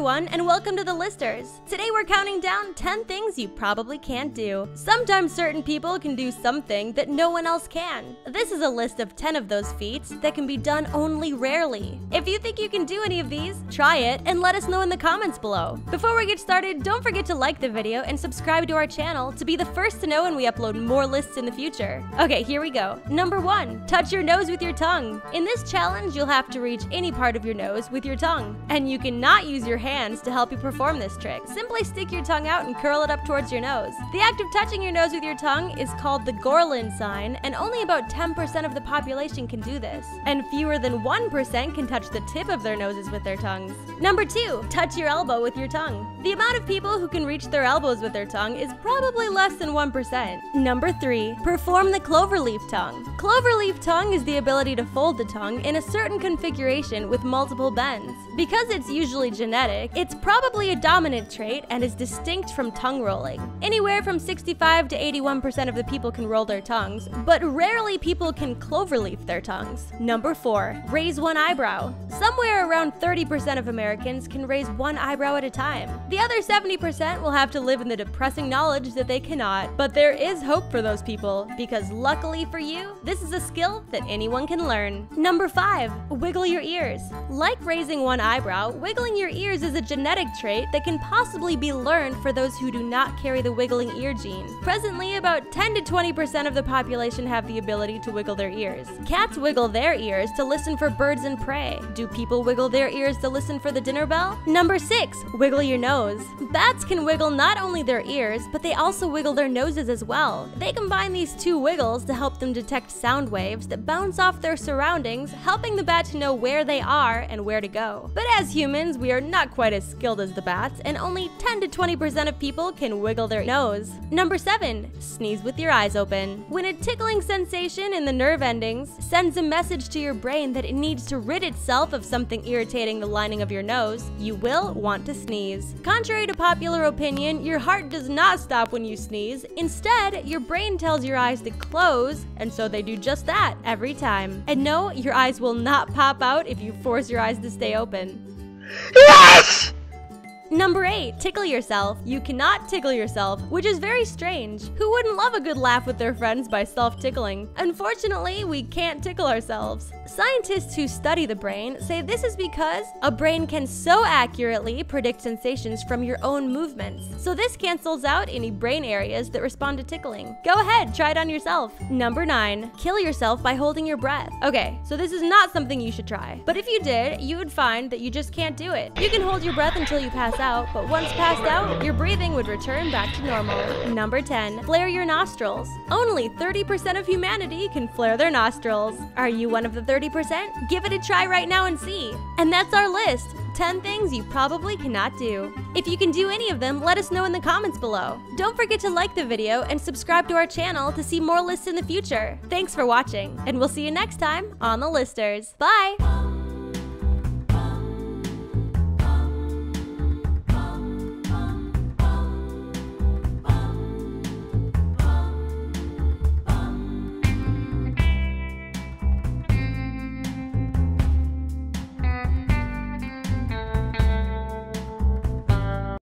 everyone, and welcome to the Listers. Today we're counting down 10 things you probably can't do. Sometimes certain people can do something that no one else can. This is a list of 10 of those feats that can be done only rarely. If you think you can do any of these, try it and let us know in the comments below. Before we get started, don't forget to like the video and subscribe to our channel to be the first to know when we upload more lists in the future. Okay, here we go. Number 1, touch your nose with your tongue. In this challenge, you'll have to reach any part of your nose with your tongue. And you cannot use your hands to help you perform this trick. Simply stick your tongue out and curl it up towards your nose. The act of touching your nose with your tongue is called the Gorlin sign, and only about 10% of the population can do this. And fewer than 1% can touch the tip of their noses with their tongues. Number 2, touch your elbow with your tongue. The amount of people who can reach their elbows with their tongue is probably less than 1%. Number 3, perform the cloverleaf tongue. Cloverleaf tongue is the ability to fold the tongue in a certain configuration with multiple bends. Because it's usually genetic, it's probably a dominant trait and is distinct from tongue rolling. Anywhere from 65 to 81% of the people can roll their tongues, but rarely people can cloverleaf their tongues. Number 4, raise one eyebrow. Somewhere around 30% of Americans can raise one eyebrow at a time. The other 70% will have to live in the depressing knowledge that they cannot, but there is hope for those people, because luckily for you, this is a skill that anyone can learn. Number 5, wiggle your ears. Like raising one eyebrow, wiggling your ears is a genetic trait that can possibly be learned for those who do not carry the wiggling ear gene. Presently, about 10 to 20% of the population have the ability to wiggle their ears. Cats wiggle their ears to listen for birds and prey. Do people wiggle their ears to listen for the dinner bell? Number 6, wiggle your nose. Bats can wiggle not only their ears, but they also wiggle their noses as well. They combine these two wiggles to help them detect sound waves that bounce off their surroundings, helping the bat to know where they are and where to go. But as humans, we are not quite as skilled as the bats, and only 10 to 20% of people can wiggle their nose. Number 7, sneeze with your eyes open. When a tickling sensation in the nerve endings sends a message to your brain that it needs to rid itself of something irritating the lining of your nose, you will want to sneeze. Contrary to popular opinion, your heart does not stop when you sneeze. Instead, your brain tells your eyes to close, and so they do just that every time. And no, your eyes will not pop out if you force your eyes to stay open. Yes! Number 8, tickle yourself. You cannot tickle yourself, which is very strange. Who wouldn't love a good laugh with their friends by self-tickling? Unfortunately, we can't tickle ourselves. Scientists who study the brain say this is because a brain can so accurately predict sensations from your own movements. So this cancels out any brain areas that respond to tickling. Go ahead, try it on yourself. Number 9, kill yourself by holding your breath. Okay, so this is not something you should try. But if you did, you would find that you just can't do it. You can hold your breath until you pass out, but once passed out, your breathing would return back to normal. Number 10, flare your nostrils. Only 30% of humanity can flare their nostrils. Are you one of the 30%? Give it a try right now and see. And that's our list. 10 things you probably cannot do. If you can do any of them, let us know in the comments below. Don't forget to like the video and subscribe to our channel to see more lists in the future. Thanks for watching, and we'll see you next time on The Listers. Bye!